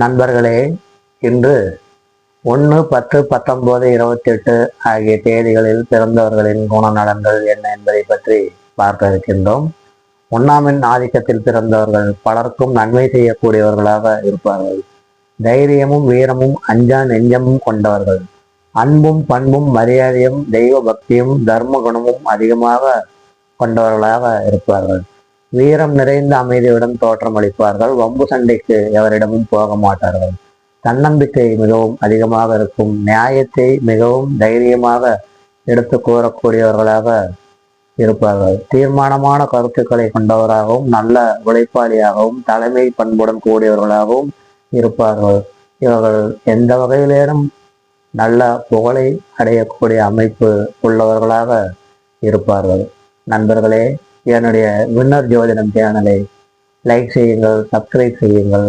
நண்பர்களே, இன்று 1, 10, 19, 28 ஆகிய தேதிகளில் பிறந்தவர்களின் குணநலன்கள் என்ன என்பதை பற்றி பார்க்க இருக்கின்றோம். 1ஆம் எண் ஆதிக்கத்தில் பிறந்தவர்கள் பலருக்கும் நன்மை செய்யக்கூடியவர்களாக இருப்பார்கள். தைரியமும் வீரமும் அஞ்சா நெஞ்சமும் கொண்டவர்கள். அன்பும் பண்பும் மரியாதையும் தெய்வ பக்தியும் தர்ம குணமும் அதிகமாக கொண்டவர்களாக இருப்பார்கள். வீரம் நிறைந்த அமைதியுடன் தோற்றமளிப்பார்கள். வம்பு சண்டைக்கு எவரிடமும் போக மாட்டார்கள். தன்னம்பிக்கை மிகவும் அதிகமாக இருக்கும். நியாயத்தை மிகவும் தைரியமாக எடுத்து கூறக்கூடியவர்களாக இருப்பார்கள். தீர்மானமான கருத்துக்களை கொண்டவராகவும் நல்ல உழைப்பாளியாகவும் தலைமை பண்புடன் கூடியவர்களாகவும் இருப்பார்கள். இவர்கள் எந்த வகையிலேனும் நல்ல புகழை அடையக்கூடிய அமைப்பு உள்ளவர்களாக இருப்பார்கள். நண்பர்களே, என்னுடைய வின்னர் ஜோதிடம் சேனலை லைக் செய்யுங்கள், சப்ஸ்கிரைப் செய்யுங்கள்.